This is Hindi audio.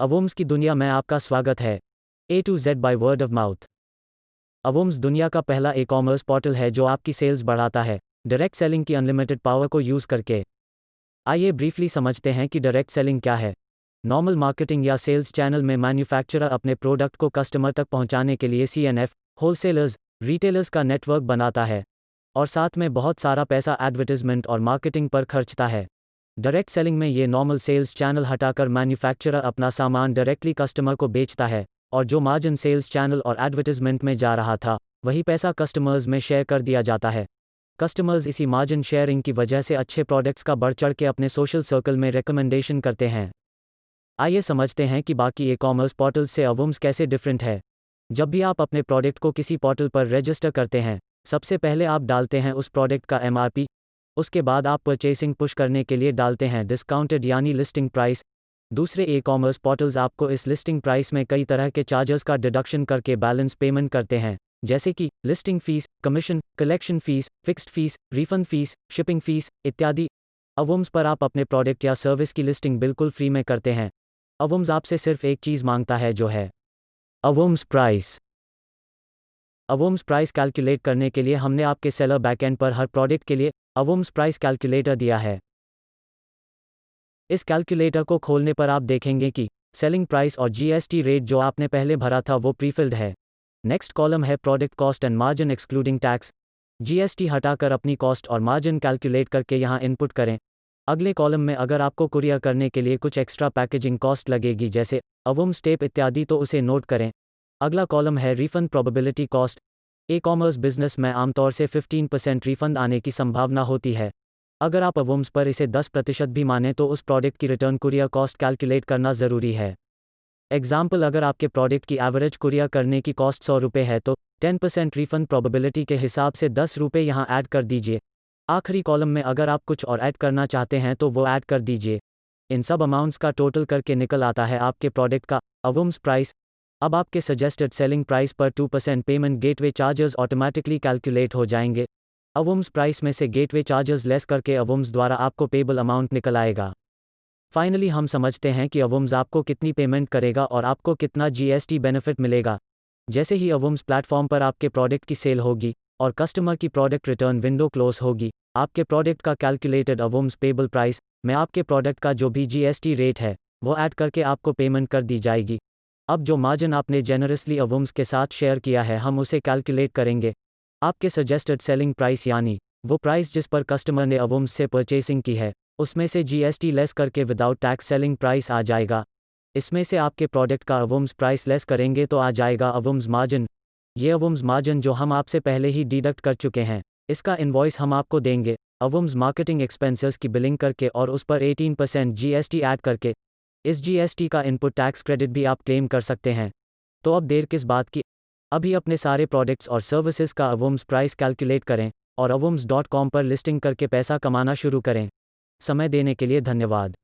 अवोम्स की दुनिया में आपका स्वागत है। A to Z by word of mouth. अवोम्स दुनिया का पहला ई कॉमर्स पोर्टल है जो आपकी सेल्स बढ़ाता है, डायरेक्ट सेलिंग की अनलिमिटेड पावर को यूज़ करके। आइए ब्रीफली समझते हैं कि डायरेक्ट सेलिंग क्या है। नॉर्मल मार्केटिंग या सेल्स चैनल में मैन्युफैक्चरर अपने प्रोडक्ट को कस्टमर तक पहुंचाने के लिए CNF, होलसेलर्स, रिटेलर्स का नेटवर्क बनाता है और साथ में बहुत सारा पैसा एडवर्टाइजमेंट और मार्केटिंग पर खर्चता है। डायरेक्ट सेलिंग में ये नॉर्मल सेल्स चैनल हटाकर मैन्युफैक्चरर अपना सामान डायरेक्टली कस्टमर को बेचता है और जो मार्जिन सेल्स चैनल और एडवर्टाइजमेंट में जा रहा था वही पैसा कस्टमर्स में शेयर कर दिया जाता है। कस्टमर्स इसी मार्जिन शेयरिंग की वजह से अच्छे प्रोडक्ट्स का बढ़ चढ़ के अपने सोशल सर्कल में रिकमेंडेशन करते हैं। आइए समझते हैं कि बाकी ई कॉमर्स पोर्टल से अवोम्स कैसे डिफरेंट है। जब भी आप अपने प्रोडक्ट को किसी पोर्टल पर रजिस्टर करते हैं, सबसे पहले आप डालते हैं उस प्रोडक्ट का MRP। उसके बाद आप परचेसिंग पुश करने के लिए डालते हैं डिस्काउंटेड यानी लिस्टिंग प्राइस। दूसरे ई कॉमर्स पोर्टल्स आपको इस लिस्टिंग प्राइस में कई तरह के चार्जेस का डिडक्शन करके बैलेंस पेमेंट करते हैं, जैसे कि listing fees, commission, collection fees, fixed fees, refund fees, shipping fees इत्यादि। अवोम्स पर आप अपने प्रोडक्ट या सर्विस की लिस्टिंग बिल्कुल फ्री में करते हैं। अवोम्स आपसे सिर्फ एक चीज़ मांगता है जो है अवोम्स प्राइस। अवोम्स प्राइस कैलकुलेट करने के लिए हमने आपके सेलर बैकएंड पर हर प्रोडक्ट के लिए अवोम्स प्राइस कैलकुलेटर दिया है। इस कैलकुलेटर को खोलने पर आप देखेंगे कि सेलिंग प्राइस और GST रेट जो आपने पहले भरा था वो प्रीफिल्ड है। नेक्स्ट कॉलम है product cost and margin excluding tax. GST हटाकर अपनी कॉस्ट और मार्जिन कैलकुलेट करके यहाँ इनपुट करें। अगले कॉलम में अगर आपको कुरियर करने के लिए कुछ एक्स्ट्रा पैकेजिंग कॉस्ट लगेगी जैसे अवोम्स टेप इत्यादि तो उसे नोट करें। अगला कॉलम है refund probability cost. E commerce business में आमतौर से 15% रिफंड आने की संभावना होती है। अगर आप अवोम्स पर इसे 10% भी माने तो उस प्रोडक्ट की रिटर्न कुरियर कॉस्ट कैलकुलेट करना ज़रूरी है। एग्जाम्पल, अगर आपके प्रोडक्ट की एवरेज कुरियर करने की कॉस्ट 100 रुपये है तो 10% रिफंड प्रोबेबिलिटी के हिसाब से 10 रुपये यहाँ ऐड कर दीजिए। आखिरी कॉलम में अगर आप कुछ और ऐड करना चाहते हैं तो वो ऐड कर दीजिए। इन सब अमाउंट्स का टोटल करके निकल आता है आपके प्रोडक्ट का अवोम्स प्राइस। अब आपके सजेस्टेड सेलिंग प्राइस पर 2% payment gateway charges automatically calculate हो जाएंगे। अवोम्स प्राइस में से गेटवे चार्जेस लेस करके अवोम्स द्वारा आपको पेबल अमाउंट निकल आएगा। फाइनली हम समझते हैं कि अवोम्स आपको कितनी पेमेंट करेगा और आपको कितना GST बेनिफिट मिलेगा। जैसे ही अवोम्स प्लेटफॉर्म पर आपके प्रोडक्ट की सेल होगी और कस्टमर की प्रोडक्ट रिटर्न विंडो क्लोज होगी, आपके प्रोडक्ट का कैलकुलेटेड अवोम्स पेबल प्राइस में आपके प्रोडक्ट का जो भी GST रेट है वो ऐड करके आपको पेमेंट कर दी जाएगी। अब जो मार्जिन आपने जेनरसली अवोम्स के साथ शेयर किया है हम उसे कैलकुलेट करेंगे। आपके सजेस्टेड सेलिंग प्राइस यानी वो प्राइस जिस पर कस्टमर ने अवोम्स से परचेसिंग की है उसमें से GST लेस करके विदाउट टैक्स सेलिंग प्राइस आ जाएगा। इसमें से आपके प्रोडक्ट का अवोम्स प्राइस लेस करेंगे तो आ जाएगा अवोम्स मार्जिन। ये अवोम्स मार्जिन जो हम आपसे पहले ही डिडक्ट कर चुके हैं, इसका इनवॉइस हम आपको देंगे अवोम्स मार्केटिंग एक्सपेंसेस की बिलिंग करके और उस पर 18% GST ऐड करके। इस GST का इनपुट टैक्स क्रेडिट भी आप क्लेम कर सकते हैं। तो अब देर किस बात की, अभी अपने सारे प्रोडक्ट्स और सर्विसेज का अवोम्स प्राइस कैलकुलेट करें और अवोम्स.com पर लिस्टिंग करके पैसा कमाना शुरू करें। समय देने के लिए धन्यवाद।